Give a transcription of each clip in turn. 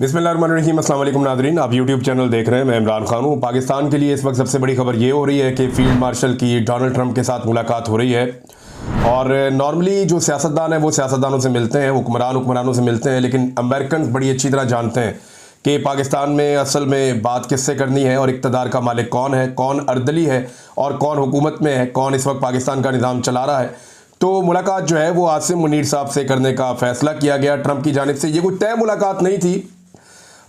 बिस्मिल्लाहिर्रहमानिर्रहीम। अस्सलाम वालेकुम नाज़रीन, आप यूट्यूब चैनल देख रहे हैं। मैं इमरान खान हूँ। पाकिस्तान के लिए इस वक्त सबसे बड़ी खबर ये हो रही है कि फील्ड मार्शल की डोनाल्ड ट्रंप के साथ मुलाकात हो रही है। और नॉर्मली जो सियासतदान है वो सियासतदानों से मिलते हैं, हुक्मरानों से मिलते हैं, लेकिन अमेरिकन बड़ी अच्छी तरह जानते हैं कि पाकिस्तान में असल में बात किससे करनी है और इक़्तिदार का मालिक कौन है, कौन अर्दली है और कौन हुकूमत में है, कौन इस वक्त पाकिस्तान का निज़ाम चला रहा है। तो मुलाकात जो है वो आसिम मुनीर साहब से करने का फैसला किया गया ट्रंप की जानिब से। ये कोई तय मुलाकात नहीं थी।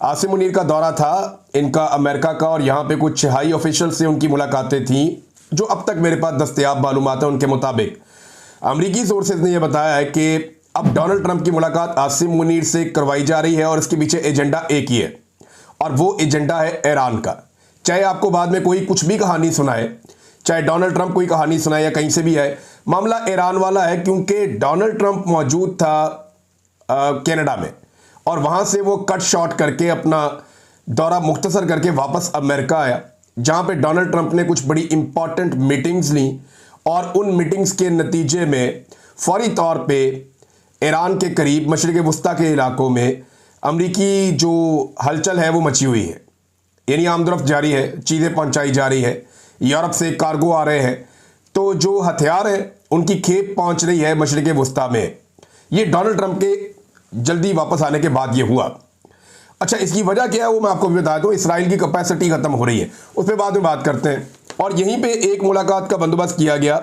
आसिम मुनीर का दौरा था इनका अमेरिका का, और यहाँ पे कुछ हाई ऑफिशियल से उनकी मुलाकातें थीं जो अब तक मेरे पास दस्तयाब मालूमात है। उनके मुताबिक अमरीकी सोर्सेज ने यह बताया है कि अब डोनाल्ड ट्रंप की मुलाकात आसिम मुनीर से करवाई जा रही है और इसके पीछे एजेंडा एक ही है, और वो एजेंडा है ईरान का। चाहे आपको बाद में कोई कुछ भी कहानी सुनाए, चाहे डोनाल्ड ट्रंप कोई कहानी सुनाए या कहीं से भी है, मामला ईरान वाला है। क्योंकि डोनाल्ड ट्रंप मौजूद था कनाडा में और वहाँ से वो कट शॉट करके अपना दौरा मुख्तसर करके वापस अमेरिका आया, जहाँ पे डोनाल्ड ट्रंप ने कुछ बड़ी इंपॉर्टेंट मीटिंग्स ली और उन मीटिंग्स के नतीजे में फौरी तौर पे ईरान के करीब मशरिक़ वस्ता के इलाकों में अमरीकी जो हलचल है वो मची हुई है। यानी आमदरफ्त जारी है, चीज़ें पहुँचाई जा रही है, यूरोप से कार्गो आ रहे हैं, तो जो हथियार हैं उनकी खेप पहुँच रही है मशरिक़ वस्ता में। ये डोनाल्ड ट्रंप के जल्दी वापस आने के बाद ये हुआ। अच्छा, इसकी वजह क्या है वो मैं आपको भी बता दूं। इसराइल की कैपेसिटी खत्म हो रही है, उस पर बाद में बात करते हैं। और यहीं पे एक मुलाकात का बंदोबस्त किया गया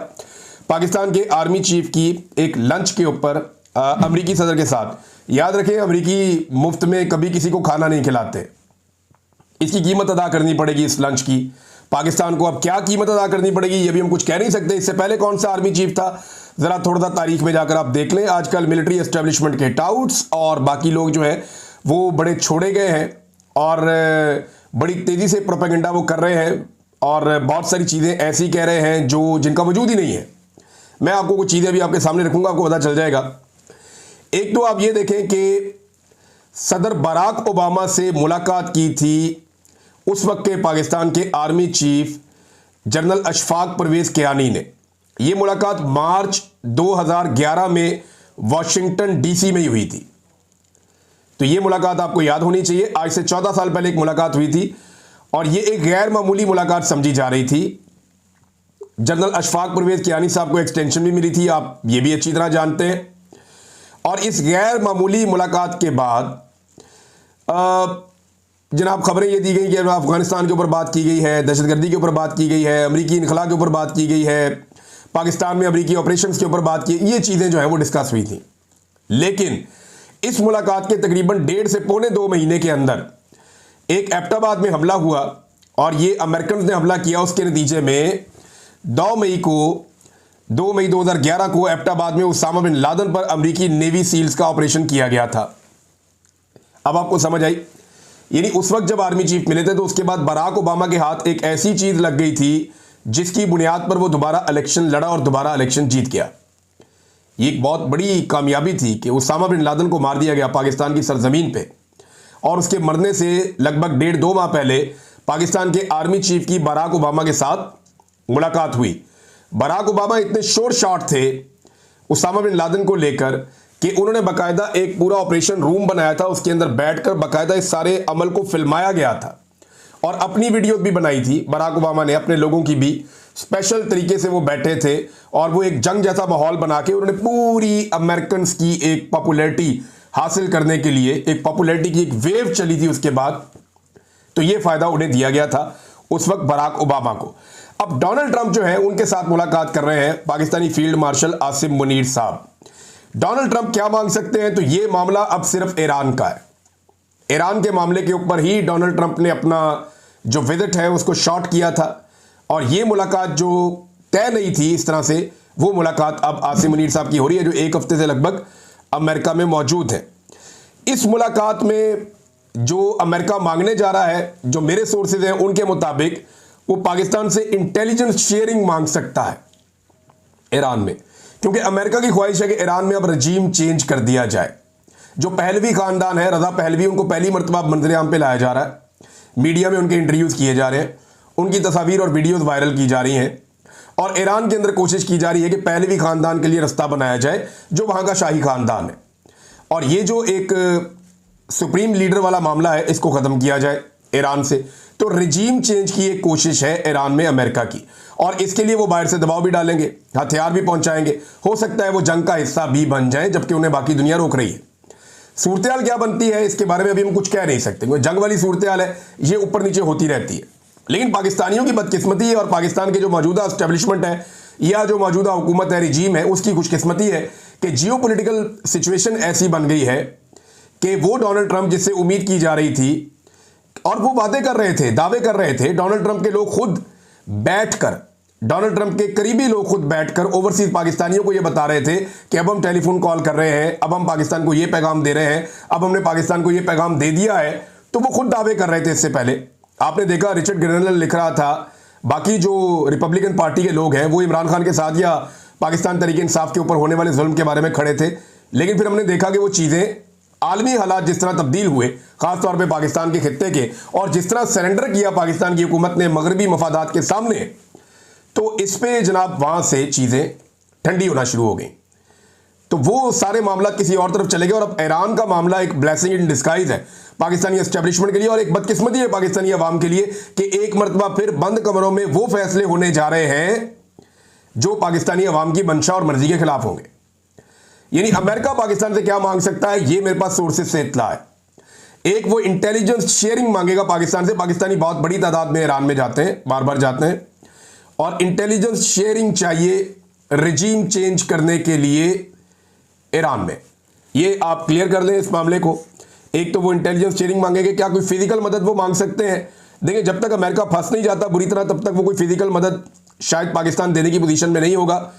पाकिस्तान के आर्मी चीफ की एक लंच के ऊपर अमरीकी सदर के साथ। याद रखें, अमरीकी मुफ्त में कभी किसी को खाना नहीं खिलाते। इसकी कीमत अदा करनी पड़ेगी इस लंच की पाकिस्तान को। अब क्या कीमत अदा करनी पड़ेगी ये भी हम कुछ कह नहीं सकते। इससे पहले कौन सा आर्मी चीफ था, ज़रा थोड़ा सा तारीख में जाकर आप देख लें। आजकल मिलिट्री एस्टेब्लिशमेंट के टाउट्स और बाकी लोग जो है वो बड़े छोड़े गए हैं और बड़ी तेज़ी से प्रोपेगेंडा वो कर रहे हैं और बहुत सारी चीज़ें ऐसी कह रहे हैं जो जिनका वजूद ही नहीं है। मैं आपको कुछ चीज़ें भी आपके सामने रखूँगा, आपको पता चल जाएगा। एक तो आप ये देखें कि सदर बराक ओबामा से मुलाकात की थी उस वक्त के पाकिस्तान के army chief general Ashfaq Parvez Kayani ने। ये मुलाकात मार्च 2011 में वाशिंगटन डीसी में ही हुई थी। तो ये मुलाकात आपको याद होनी चाहिए। आज से 14 साल पहले एक मुलाकात हुई थी और ये एक गैर मामूली मुलाकात समझी जा रही थी। जनरल अशफाक परवेज़ कियानी साहब को एक्सटेंशन भी मिली थी, आप ये भी अच्छी तरह जानते हैं। और इस गैर मामूली मुलाकात के बाद जनाब खबरें ये दी गई कि अफगानिस्तान के ऊपर बात की गई है, दहशतगर्दी के ऊपर बात की गई है, अमरीकी इनखला के ऊपर बात की गई है, पाकिस्तान में अमरीकी ऑपरेशंस के ऊपर बात की। ये चीज़ें जो है वो डिस्कस हुई थी। लेकिन इस मुलाकात के तकरीबन 1.5 से पौने 2 महीने के अंदर एक एबटाबाद में हमला हुआ और ये अमेरिकन ने हमला किया। उसके नतीजे में 2 मई 2011 को एबटाबाद में उसामा बिन लादेन पर अमरीकी नेवी सील्स का ऑपरेशन किया गया था। अब आपको समझ आई। यानी उस वक्त जब आर्मी चीफ मिले थे तो उसके बाद बराक ओबामा के हाथ एक ऐसी चीज़ लग गई थी जिसकी बुनियाद पर वो दोबारा इलेक्शन लड़ा और दोबारा इलेक्शन जीत गया। ये एक बहुत बड़ी कामयाबी थी कि उसामा बिन लादेन को मार दिया गया पाकिस्तान की सरजमीन पे। और उसके मरने से लगभग 1.5-2 माह पहले पाकिस्तान के आर्मी चीफ की बराक ओबामा के साथ मुलाकात हुई। बराक ओबामा इतने शोर शॉट थे उसामा बिन लादेन को लेकर कि उन्होंने बाकायदा एक पूरा ऑपरेशन रूम बनाया था, उसके अंदर बैठकर बाकायदा इस सारे अमल को फिल्माया गया था और अपनी वीडियो भी बनाई थी। बराक ओबामा ने अपने लोगों की भी स्पेशल तरीके से वो बैठे थे और वो एक जंग जैसा माहौल बना के उन्होंने पूरी अमेरिकन की एक पॉपुलैरिटी हासिल करने के लिए, एक पॉपुलैरिटी की एक वेव चली थी उसके बाद। तो ये फायदा उन्हें दिया गया था उस वक्त बराक ओबामा को। अब डोनाल्ड ट्रंप जो है उनके साथ मुलाकात कर रहे हैं पाकिस्तानी फील्ड मार्शल आसिम मुनीर साहब। डोनाल्ड ट्रंप क्या मांग सकते हैं, तो ये मामला अब सिर्फ ईरान का है। ईरान के मामले के ऊपर ही डोनाल्ड ट्रंप ने अपना जो विजिट है उसको शॉर्ट किया था और ये मुलाकात जो तय नहीं थी इस तरह से, वो मुलाकात अब आसिम मुनीर साहब की हो रही है जो 1 हफ्ते से लगभग अमेरिका में मौजूद है। इस मुलाकात में जो अमेरिका मांगने जा रहा है, जो मेरे सोर्सेज हैं उनके मुताबिक, वो पाकिस्तान से इंटेलिजेंस शेयरिंग मांग सकता है ईरान में। क्योंकि अमेरिका की ख्वाहिश है कि ईरान में अब रजीम चेंज कर दिया जाए। जो पहलवी खानदान है, रज़ा पहलवी, उनको पहली मरतबा मंजर आम पे लाया जा रहा है, मीडिया में उनके इंटरव्यूज़ किए जा रहे हैं, उनकी तस्वीर और वीडियोज़ वायरल की जा रही हैं और ईरान के अंदर कोशिश की जा रही है कि पहलवी खानदान के लिए रास्ता बनाया जाए जो वहाँ का शाही खानदान है। और ये जो एक सुप्रीम लीडर वाला मामला है इसको ख़त्म किया जाए ईरान से। तो रिजीम चेंज की एक कोशिश है ईरान में अमेरिका की, और इसके लिए वो बाहर से दबाव भी डालेंगे, हथियार भी पहुंचाएंगे। हो सकता है वो जंग का हिस्सा भी बन जाए, जबकि उन्हें बाकी दुनिया रोक रही है। सूरत क्या बनती है इसके बारे में अभी हम कुछ कह नहीं सकते, क्योंकि जंग वाली सूरत है, ये ऊपर नीचे होती रहती है। लेकिन पाकिस्तानियों की बदकिस्मती है और पाकिस्तान के जो मौजूदा एस्टेब्लिशमेंट है या जो मौजूदा हुकूमत है, रिजीम है, उसकी खुशकिस्मती है कि जियोपॉलिटिकल सिचुएशन ऐसी बन गई है कि वो डोनाल्ड ट्रंप जिससे उम्मीद की जा रही थी और वो वादे कर रहे थे, दावे कर रहे थे, डोनाल्ड ट्रंप के लोग खुद बैठकर, डोनाल्ड ट्रंप के करीबी लोग खुद बैठकर ओवरसीज पाकिस्तानियों को ये बता रहे थे कि अब हम टेलीफोन कॉल कर रहे हैं, अब हम पाकिस्तान को ये पैगाम दे रहे हैं, अब हमने पाकिस्तान को ये पैगाम दे दिया है। तो वो खुद दावे कर रहे थे। इससे पहले आपने देखा रिचर्ड ग्रेनल लिख रहा था, बाकी जो रिपब्लिकन पार्टी के लोग हैं वो इमरान खान के साथ या पाकिस्तान तहरीक इंसाफ के ऊपर होने वाले जुल्म के बारे में खड़े थे। लेकिन फिर हमने देखा कि वो चीज़ें, आलमी हालात जिस तरह तब्दील हुए, खासतौर पे पाकिस्तान के खित्ते के, और जिस तरह सरेंडर किया पाकिस्तान की हुकूमत ने मगरबी मफादात के सामने, तो इस पे जनाब वहाँ से चीज़ें ठंडी होना शुरू हो गई। तो वो सारे मामला किसी और तरफ चले गए और अब ईरान का मामला एक ब्लेसिंग इन डिस्गाइज है पाकिस्तानी एस्टेब्लिशमेंट के लिए, और एक बदकिस्मती है पाकिस्तानी अवाम के लिए कि एक मरतबा फिर बंद कमरों में वो फैसले होने जा रहे हैं जो पाकिस्तानी अवाम की मंशा और मर्जी के खिलाफ होंगे। यानी अमेरिका पाकिस्तान से क्या मांग सकता है, ये मेरे पास सोर्सेज से इत्तला है। एक, वो इंटेलिजेंस शेयरिंग मांगेगा पाकिस्तान से। पाकिस्तानी बहुत बड़ी तादाद में ईरान में जाते हैं, बार बार जाते हैं, और इंटेलिजेंस शेयरिंग चाहिए रिजीम चेंज करने के लिए ईरान में। ये आप क्लियर कर लें इस मामले को। एक तो वो इंटेलिजेंस शेयरिंग मांगेंगे, क्या कोई फिजिकल मदद वो मांग सकते हैं? देखिए, जब तक अमेरिका फंस नहीं जाता बुरी तरह, तब तक वो कोई फिजिकल मदद शायद पाकिस्तान देने की पोजीशन में नहीं होगा,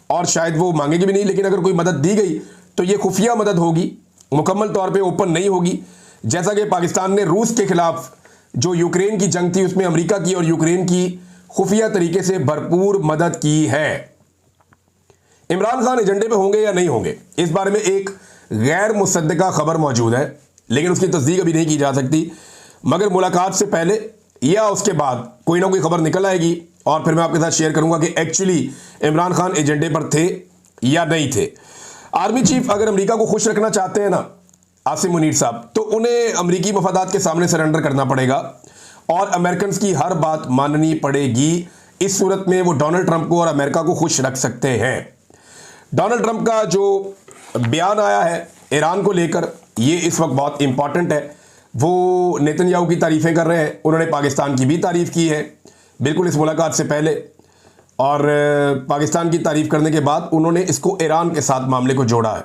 और शायद वो मांगेगी भी नहीं। लेकिन अगर कोई मदद दी गई तो ये खुफिया मदद होगी, मुकम्मल तौर पे ओपन नहीं होगी। जैसा कि पाकिस्तान ने रूस के खिलाफ जो यूक्रेन की जंग थी उसमें अमेरिका की और यूक्रेन की खुफिया तरीके से भरपूर मदद की है। इमरान खान एजेंडे पे होंगे या नहीं होंगे, इस बारे में एक गैर मुसद्दका खबर मौजूद है, लेकिन उसकी तस्दीक अभी नहीं की जा सकती। मगर मुलाकात से पहले या उसके बाद कोई ना कोई खबर निकल आएगी और फिर मैं आपके साथ शेयर करूंगा कि एक्चुअली इमरान खान एजेंडे पर थे या नहीं थे। आर्मी चीफ अगर अमेरिका को खुश रखना चाहते हैं ना, आसिम मुनीर साहब, तो उन्हें अमेरिकी मफादात के सामने सरेंडर करना पड़ेगा और अमेरिकन की हर बात माननी पड़ेगी। इस सूरत में वो डोनाल्ड ट्रंप को और अमेरिका को खुश रख सकते हैं। डोनाल्ड ट्रंप का जो बयान आया है ईरान को लेकर, ये इस वक्त बहुत इंपॉर्टेंट है। वो नेतन्याहू की तारीफ़ें कर रहे हैं, उन्होंने पाकिस्तान की भी तारीफ़ की है बिल्कुल इस मुलाकात से पहले, और पाकिस्तान की तारीफ़ करने के बाद उन्होंने इसको ईरान के साथ मामले को जोड़ा है।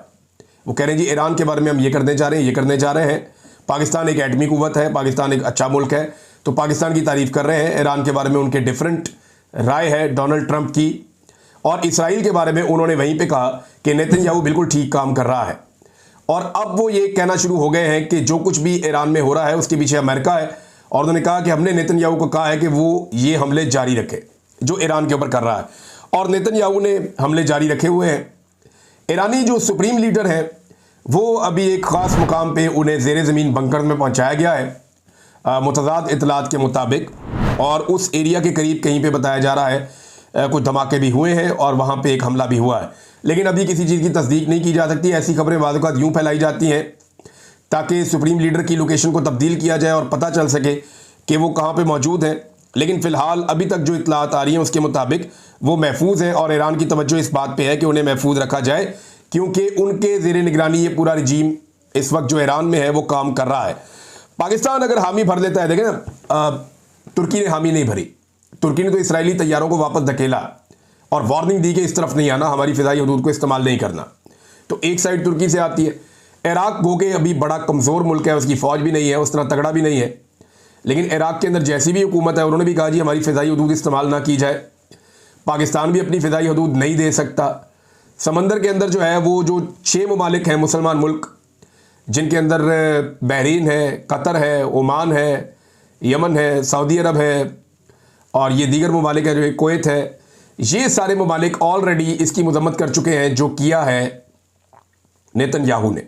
वो कह रहे हैं जी ईरान के बारे में हम ये करने जा रहे हैं, ये करने जा रहे हैं। पाकिस्तान एक एटमी कुव्वत है, पाकिस्तान एक अच्छा मुल्क है, तो पाकिस्तान की तारीफ़ कर रहे हैं। ईरान के बारे में उनके डिफरेंट राय है डोनाल्ड ट्रंप की, और इसराइल के बारे में उन्होंने वहीं पे कहा कि नेतन्याहू बिल्कुल ठीक काम कर रहा है। और अब वो ये कहना शुरू हो गए हैं कि जो कुछ भी ईरान में हो रहा है उसके पीछे अमेरिका है, और उन्होंने कहा कि हमने नेतन्याहू को कहा है कि वो ये हमले जारी रखे जो ईरान के ऊपर कर रहा है, और नेतन्याहू ने हमले जारी रखे हुए हैं। ईरानी जो सुप्रीम लीडर है वो अभी एक ख़ास मुकाम पे उन्हें ज़ेरे ज़मीन बंकर में पहुंचाया गया है मुतज़ाद इतलात के मुताबिक, और उस एरिया के करीब कहीं पे बताया जा रहा है कुछ धमाके भी हुए हैं और वहाँ पे एक हमला भी हुआ है। लेकिन अभी किसी चीज़ की तस्दीक नहीं की जा सकती। ऐसी खबरें बाद वक़्त यूँ फैलाई जाती हैं ताकि सुप्रीम लीडर की लोकेशन को तब्दील किया जाए और पता चल सके कि वो कहाँ पे मौजूद हैं। लेकिन फ़िलहाल अभी तक जो इतलात आ रही हैं उसके मुताबिक वो महफूज हैं, और ईरान की तवज्जो इस बात पे है कि उन्हें महफूज रखा जाए, क्योंकि उनके ज़ेरे निगरानी ये पूरा रजीम इस वक्त जो ईरान में है वो काम कर रहा है। पाकिस्तान अगर हामी भर लेता है, देखें ना, तुर्की ने हामी नहीं भरी। तुर्की ने तो इसराइली तैयारों को वापस धकेला और वार्निंग दी कि इस तरफ नहीं आना, हमारी फ़िज़ाई हदूद को इस्तेमाल नहीं करना। तो एक साइड तुर्की से आती है। इराक गो के अभी बड़ा कमज़ोर मुल्क है, उसकी फ़ौज भी नहीं है, उस तरह तगड़ा भी नहीं है, लेकिन इराक के अंदर जैसी भी हुकूमत है उन्होंने भी कहा जी हमारी फ़िज़ाई हदूद इस्तेमाल ना की जाए। पाकिस्तान भी अपनी फ़िज़ाई हदूद नहीं दे सकता। समंदर के अंदर जो है वो जो 6 ममालिक हैं मुसलमान मुल्क, जिनके अंदर बहरीन है, कतर है, ओमान है, यमन है, सऊदी अरब है, और ये दीगर ममालिक है जो कुवैत है, ये सारे ममालिक ऑलरेडी इसकी मजम्मत कर चुके हैं जो किया है नेतन्याहू ने।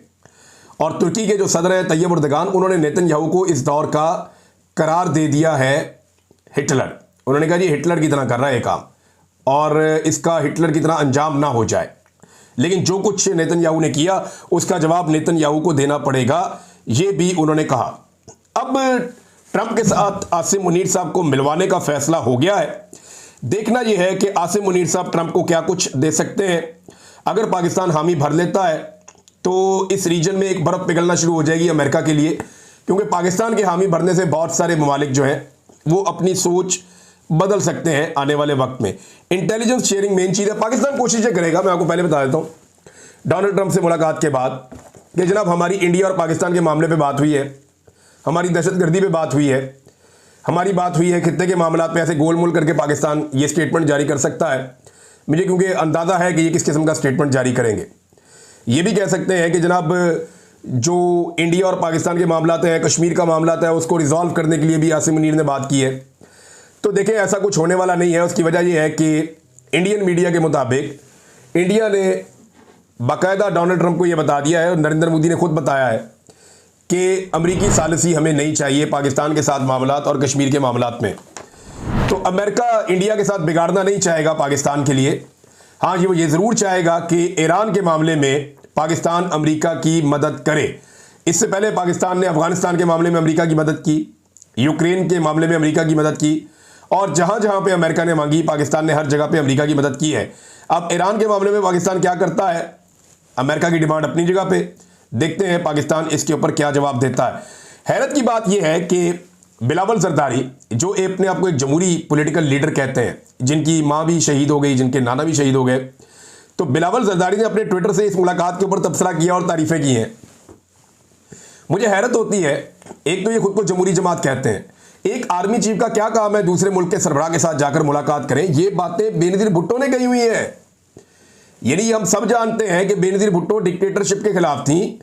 और तुर्की के जो सदर हैं तैयब एर्दोगान, उन्होंने नेतन्याहू को इस दौर का करार दे दिया है हिटलर। उन्होंने कहा जी हिटलर की तरह कर रहा है काम, और इसका हिटलर की तरह अंजाम ना हो जाए। लेकिन जो कुछ नेतन्याहू ने किया उसका जवाब नेतन्याहू को देना पड़ेगा, ये भी उन्होंने कहा। अब ट्रंप के साथ आसिम मुनीर साहब को मिलवाने का फैसला हो गया है। देखना यह है कि आसिम मुनीर साहब ट्रंप को क्या कुछ दे सकते हैं। अगर पाकिस्तान हामी भर लेता है तो इस रीजन में एक बर्फ पिघलना शुरू हो जाएगी अमेरिका के लिए, क्योंकि पाकिस्तान के हामी भरने से बहुत सारे ममालिक जो हैं वो अपनी सोच बदल सकते हैं आने वाले वक्त में। इंटेलिजेंस शेयरिंग मेन चीज़ है। पाकिस्तान कोशिशें करेगा। मैं आपको पहले बता देता हूँ, डोनाल्ड ट्रंप से मुलाकात के बाद कि जनाब हमारी इंडिया और पाकिस्तान के मामले पे बात हुई है, हमारी दहशतगर्दी पे बात हुई है, हमारी बात हुई है, खित्ते के मामला पे ऐसे गोलमोल करके पाकिस्तान ये स्टेटमेंट जारी कर सकता है। मुझे क्योंकि अंदाज़ा है कि ये किस किस्म का स्टेटमेंट जारी करेंगे। ये भी कह सकते हैं कि जनाब जो इंडिया और पाकिस्तान के मामला हैं, कश्मीर का मामला है, उसको रिजॉल्व करने के लिए भी आसिम मुनीर ने बात की है। तो देखें, ऐसा कुछ होने वाला नहीं है। उसकी वजह यह है कि इंडियन मीडिया के मुताबिक इंडिया ने बाकायदा डोनाल्ड ट्रंप को यह बता दिया है और नरेंद्र मोदी ने खुद बताया है कि अमरीकी सालिसी हमें नहीं चाहिए पाकिस्तान के साथ मामलात और कश्मीर के मामलात में। तो अमेरिका इंडिया के साथ बिगाड़ना नहीं चाहेगा पाकिस्तान के लिए। हाँ, ये ज़रूर चाहेगा कि ईरान के मामले में पाकिस्तान अमेरिका की मदद करे। इससे पहले पाकिस्तान ने अफगानिस्तान के मामले में अमेरिका की मदद की, यूक्रेन के मामले में अमेरिका की मदद की, और जहाँ जहाँ पे अमेरिका ने मांगी पाकिस्तान ने हर जगह पे अमेरिका की मदद की है। अब ईरान के मामले में पाकिस्तान क्या करता है? अमेरिका की डिमांड अपनी जगह पे, देखते हैं पाकिस्तान इसके ऊपर क्या जवाब देता है। हैरत की बात यह है कि बिलावल जरदारी, जो अपने आप को एक जमहूरी पॉलिटिकल लीडर कहते हैं, जिनकी माँ भी शहीद हो गई, जिनके नाना भी शहीद हो गए, तो बिलावल जरदारी ने अपने ट्विटर से इस मुलाकात के ऊपर तबसरा किया और तारीफें की हैं। मुझे हैरत होती है, एक तो ये खुद को जमहूरी जमात कहते हैं, एक आर्मी चीफ का क्या काम है दूसरे मुल्क के सरबराह के साथ जाकर मुलाकात करें? ये बातें बेनजीर भुट्टो ने कही हुई हैं। यानी हम सब जानते हैं कि बेनजीर भुट्टो डिक्टेटरशिप के खिलाफ थी।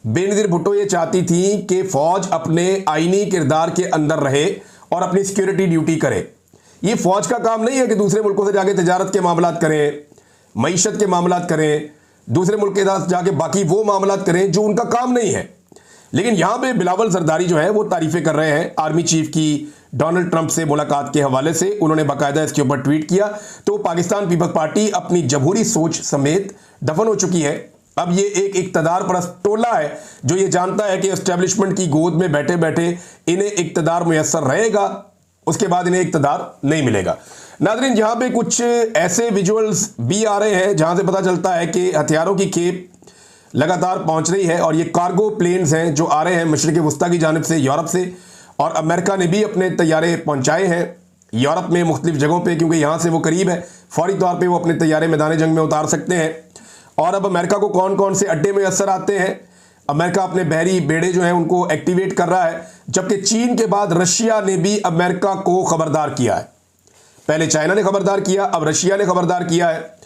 बेनजीर भुट्टो ये चाहती थी कि फौज अपने आईनी किरदार के अंदर रहे और अपनी सिक्योरिटी ड्यूटी करे। ये फौज का काम नहीं है कि दूसरे मुल्कों से जाके तिजारत के मामलात करें, मईशत के मामलात करें, दूसरे मुल्क के साथ जाके बाकी वो मामलात करें जो उनका काम नहीं है। लेकिन यहां पे बिलावल जरदारी जो है वो तारीफें कर रहे हैं आर्मी चीफ की डोनाल्ड ट्रंप से मुलाकात के हवाले से। उन्होंने बाकायदा इसके ऊपर ट्वीट किया। तो पाकिस्तान पीपल्स पार्टी अपनी जमहूरी सोच समेत दफन हो चुकी है। अब ये एक इक्तदार परस्त टोला है जो ये जानता है कि एस्टेब्लिशमेंट की गोद में बैठे बैठे इन्हें इक्तदार मुयस्सर रहेगा, उसके बाद इन्हें इक्तदार नहीं मिलेगा। नाज़रीन, यहाँ पे कुछ ऐसे विजुअल्स भी आ रहे हैं जहाँ से पता चलता है कि हथियारों की खेप लगातार पहुँच रही है और ये कार्गो प्लेन्स हैं जो आ रहे हैं मशरिक़ वस्ता की जानिब से, यूरोप से, और अमेरिका ने भी अपने तैयारे पहुँचाए हैं यूरोप में मुख्तलिफ जगहों पर, क्योंकि यहाँ से वो करीब है, फौरी तौर पर वो अपने तैयारे मैदान जंग में उतार सकते हैं। और अब अमेरिका को कौन कौन से अड्डे में असर आते हैं, अमेरिका अपने बहरी बेड़े जो हैं उनको एक्टिवेट कर रहा है, जबकि चीन के बाद रशिया ने भी अमेरिका को खबरदार किया है। पहले चाइना ने खबरदार किया, अब रशिया ने खबरदार किया है।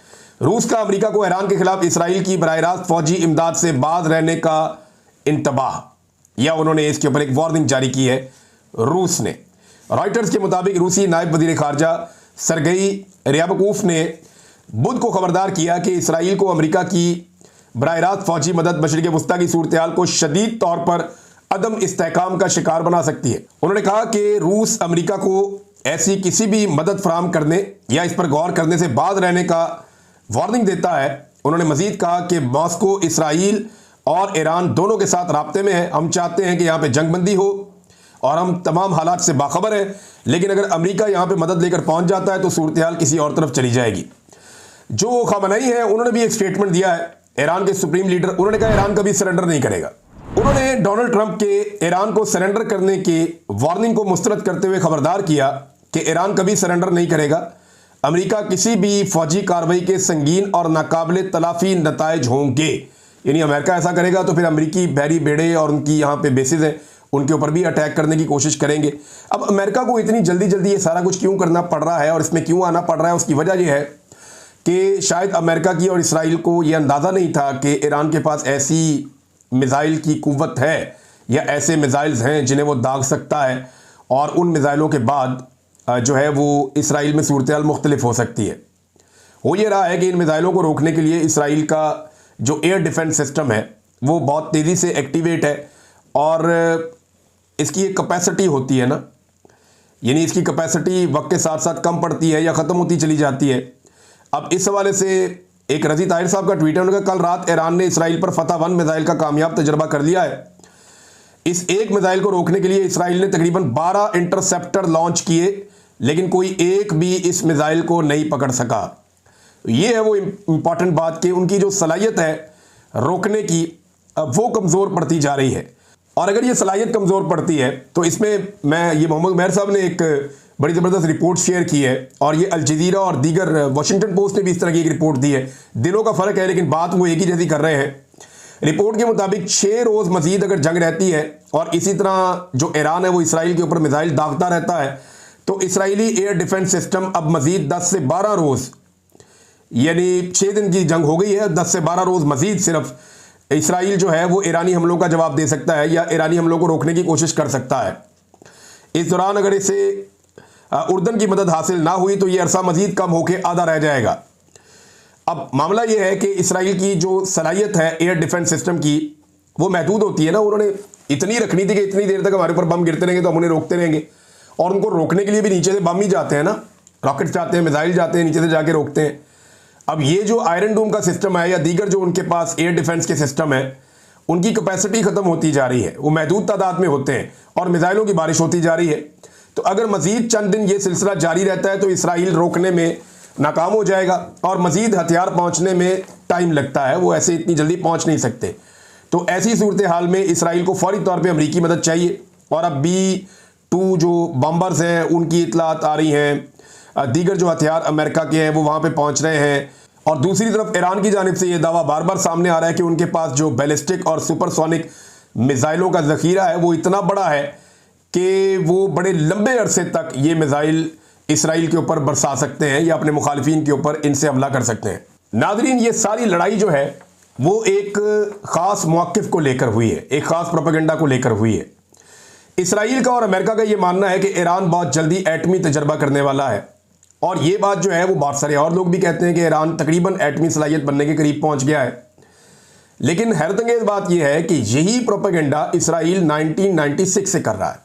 रूस का अमेरिका को ईरान के खिलाफ इसराइल की बराह रास्त फौजी इमदाद से बाज रहने का इंतबाह, या उन्होंने इसके ऊपर एक वार्निंग जारी की है रूस ने। रॉयटर्स के मुताबिक रूसी नायब वजीर खारजा सरगई रियाबकूफ ने बुध को खबरदार किया कि इसराइल को अमेरिका की बराह रास्त फौजी मदद मशरिक़ वस्ता की सूरत हाल को शदीद तौर पर अदम इस्तेहकाम का शिकार बना सकती है। उन्होंने कहा कि रूस अमेरिका को ऐसी किसी भी मदद फराहम करने या इस पर गौर करने से बाज रहने का वार्निंग देता है। उन्होंने मजीद कहा कि मॉस्को इसराइल और ईरान दोनों के साथ राब्ते में है। हम चाहते हैं कि यहाँ पे जंगबंदी हो और हम तमाम हालात से बाखबर हैं, लेकिन अगर अमेरिका यहाँ पे मदद लेकर पहुँच जाता है तो सूरत हाल किसी और तरफ चली जाएगी। जो खमनई है उन्होंने भी एक स्टेटमेंट दिया है, ईरान के सुप्रीम लीडर, उन्होंने कहा ईरान कभी सरेंडर नहीं करेगा। उन्होंने डोनाल्ड ट्रंप के ईरान को सरेंडर करने की वार्निंग को मुस्तरद करते हुए खबरदार किया कि ईरान कभी सरेंडर नहीं करेगा। अमेरिका किसी भी फौजी कार्रवाई के संगीन और नाकाबिले तलाफी नताइज होंगे, यानी अमेरिका ऐसा करेगा तो फिर अमेरिकी बहरी बेड़े और उनकी यहाँ पे बेसिस है उनके ऊपर भी अटैक करने की कोशिश करेंगे। अब अमेरिका को इतनी जल्दी जल्दी ये सारा कुछ क्यों करना पड़ रहा है और इसमें क्यों आना पड़ रहा है, उसकी वजह यह है कि शायद अमेरिका की और इसराइल को यह अंदाज़ा नहीं था कि ईरान के पास ऐसी मिसाइल की कुव्वत है या ऐसे मिसाइल्स हैं जिन्हें वो दाग सकता है, और उन मिसाइलों के बाद जो है वो इसराइल में सूरत हाल मुख्तलिफ हो सकती है। हो ये रहा है कि इन मिसाइलों को रोकने के लिए इसराइल का जो एयर डिफेंस सिस्टम है वो बहुत तेज़ी से एक्टिवेट है, और इसकी एक कैपेसिटी होती है ना, यानी इसकी कैपेसिटी वक्त के साथ साथ कम पड़ती है या ख़त्म होती चली जाती है। अब इस हवाले से एक रज़ी ताहिर साहब का ट्वीट है, उन्होंने कहा कल रात ईरान ने इसराइल पर फतह 1 मिसाइल का कामयाब तजर्बा कर लिया है। इस एक मिसाइल को रोकने के लिए इसराइल ने तकरीबन 12 इंटरसेप्टर लॉन्च किए, लेकिन कोई एक भी इस मिसाइल को नहीं पकड़ सका। ये है वो इंपॉर्टेंट बात कि उनकी जो सलाहियत है रोकने की वो कमज़ोर पड़ती जा रही है। और अगर ये सलाहियत कमज़ोर पड़ती है तो इसमें ये मोहम्मद उमैर साहब ने एक बड़ी ज़बरदस्त रिपोर्ट शेयर की है, और ये अल जज़ीरा और दीगर वाशिंगटन पोस्ट ने भी इस तरह की एक रिपोर्ट दी है। दिनों का फ़र्क है लेकिन बात वो एक ही जैसी कर रहे हैं। रिपोर्ट के मुताबिक 6 रोज़ मजीद अगर जंग रहती है और इसी तरह जो ईरान है वो इसराइल के ऊपर मिसाइल दागता रहता है, तो इसराइली एयर डिफेंस सिस्टम अब मजीद 10 से 12 रोज़, यानी 6 दिन की जंग हो गई है, 10 से 12 रोज़ मजीद सिर्फ इसराइल जो है वो ईरानी हमलों का जवाब दे सकता है या ईरानी हमलों को रोकने की कोशिश कर सकता है। इस दौरान अगर इसे उर्दन की मदद हासिल ना हुई तो ये अरसा मजीद कम होकर आधा रह जाएगा। अब मामला ये है कि इसराइल की जो सलाहियत है एयर डिफेंस सिस्टम की वो महदूद होती है ना। उन्होंने इतनी रखनी थी कि इतनी देर तक हमारे ऊपर बम गिरते रहेंगे तो हम उन्हें रोकते रहेंगे, और उनको रोकने के लिए भी नीचे से बम ही जाते हैं ना, रॉकेट जाते हैं, मिसाइल जाते हैं, नीचे से जाके रोकते हैं। अब ये जो आयरन डोम का सिस्टम है या दीगर जो उनके पास एयर डिफेंस के सिस्टम है, उनकी कैपेसिटी ख़त्म होती जा रही है, वो महदूद तादाद में होते हैं और मिसाइलों की बारिश होती जा रही है। तो अगर मज़ीद चंद दिन ये सिलसिला जारी रहता है तो इसराइल रोकने में नाकाम हो जाएगा और मज़ीद हथियार पहुँचने में टाइम लगता है, वो ऐसे इतनी जल्दी पहुँच नहीं सकते। तो ऐसी सूरत हाल में इसराइल को फौरी तौर पर अमरीकी मदद चाहिए, और अब B-2 जो बम्बर्स हैं उनकी इतलात आ रही हैं, दीगर जो हथियार अमेरिका के हैं वो वहाँ पे पहुँच रहे हैं। और दूसरी तरफ ईरान की जानिब से ये दावा बार बार सामने आ रहा है कि उनके पास जो बैलिस्टिक और सुपरसोनिक मिसाइलों का ज़ख़ीरा है वो इतना बड़ा है कि वो बड़े लंबे अरसे तक ये मिसाइल इसराइल के ऊपर बरसा सकते हैं या अपने मुखालिफिन के ऊपर इनसे हमला कर सकते हैं। नाज़रीन, ये सारी लड़ाई जो है वो एक ख़ास मौक़िफ़ को लेकर हुई है, एक ख़ास प्रोपेगेंडा को लेकर हुई है। इसराइल का और अमेरिका का ये मानना है कि ईरान बहुत जल्दी एटमी तजर्बा करने वाला है, और ये बात जो है वो बहुत सारे और लोग भी कहते हैं कि ईरान तकरीबन एटमी सलाहियत बनने के करीब पहुंच गया है। लेकिन हैरतंगेज़ बात यह है कि यही प्रोपेगेंडा इसराइल 1996 से कर रहा है।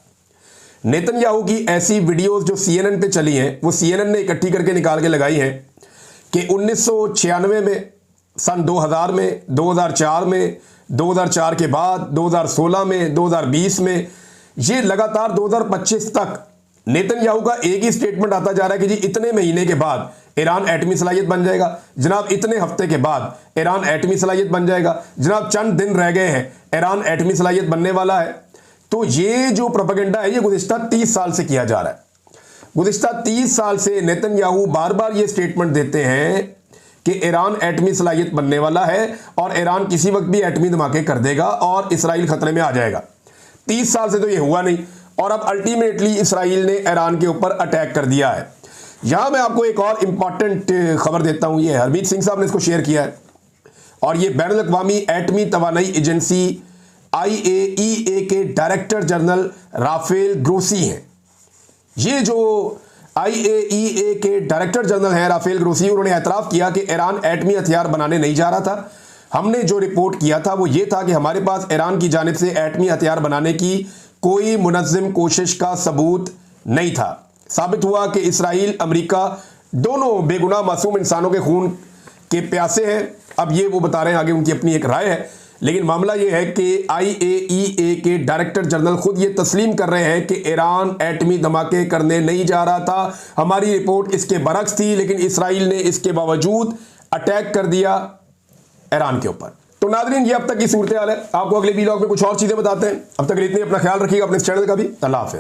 नेतन्याहू की ऐसी वीडियोस जो CNN पे चली हैं वो CNN ने इकट्ठी करके निकाल के लगाई हैं कि 1996 में, सन 2000 में, 2004 में, 2004 के बाद 2016 में, 2020 में, ये लगातार 2025 तक नेतन्याहू का एक ही स्टेटमेंट आता जा रहा है कि जी इतने महीने के बाद ईरान एटमी सलाहियत बन जाएगा, जनाब इतने हफ्ते के बाद ईरान एटमी सलाहियत बन जाएगा, जनाब चंद दिन रह गए हैं ईरान एटमी सलाहियत बनने वाला है। तो ये जो प्रोपेगेंडा है ये गुज़िश्ता 30 साल से किया जा रहा है। गुज़िश्ता 30 साल से नेतन्याहू बार बार ये स्टेटमेंट देते हैं कि ईरान एटमी सलाहियत बनने वाला है और ईरान किसी वक्त भी एटमी धमाके कर देगा और इसराइल खतरे में आ जाएगा। 30 साल से तो ये हुआ नहीं, और अब अल्टीमेटली इसराइल ने ईरान के ऊपर अटैक कर दिया है। यहां मैं आपको एक और इंपॉर्टेंट खबर देता हूं, ये हरमीत सिंह साहब ने इसको शेयर किया है, और ये बैनुल अक़वामी एटमी तवानाई एजेंसी IAEA के डायरेक्टर जनरल राफेल ग्रोसी हैं। ये जो IAEA के डायरेक्टर जनरल हैं राफेल ग्रोसी, उन्होंने एतराफ़ किया कि ईरान एटमी हथियार बनाने नहीं जा रहा था। हमने जो रिपोर्ट किया था वो ये था कि हमारे पास ईरान की जानिब से एटमी हथियार बनाने की कोई मुनज़्ज़म कोशिश का सबूत नहीं था। साबित हुआ कि इसराइल, अमेरिका दोनों बेगुनाह मासूम इंसानों के खून के प्यासे हैं। अब ये वो बता रहे हैं, आगे उनकी अपनी एक राय है, लेकिन मामला ये है कि IAEA के डायरेक्टर जनरल खुद ये तस्लीम कर रहे हैं कि ईरान एटमी धमाके करने नहीं जा रहा था। हमारी रिपोर्ट इसके बरक्स थी, लेकिन इसराइल ने इसके बावजूद अटैक कर दिया ईरान के ऊपर। तो नाज़रीन, ये अब तक की सूरत हाल है। आपको अगले वीलॉग में कुछ और चीज़ें बताते हैं। अब तक इतने, अपना ख्याल रखिएगा, अपने इस चैनल का भी। अल्लाह हाफ़िज़।